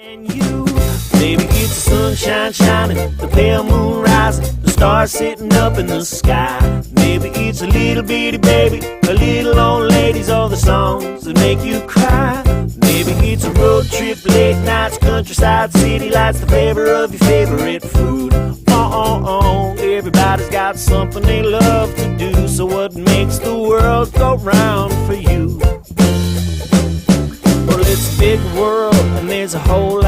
And you, maybe it's the sunshine shining, the pale moon rising, the stars sitting up in the sky. Maybe it's a little bitty baby, a little old ladies, all the songs that make you cry. Maybe it's a road trip, late nights, countryside, city lights, the flavor of your favorite food. Everybody's got something they love to do, so what makes the world go round for you? Well, it's a big world and there's a whole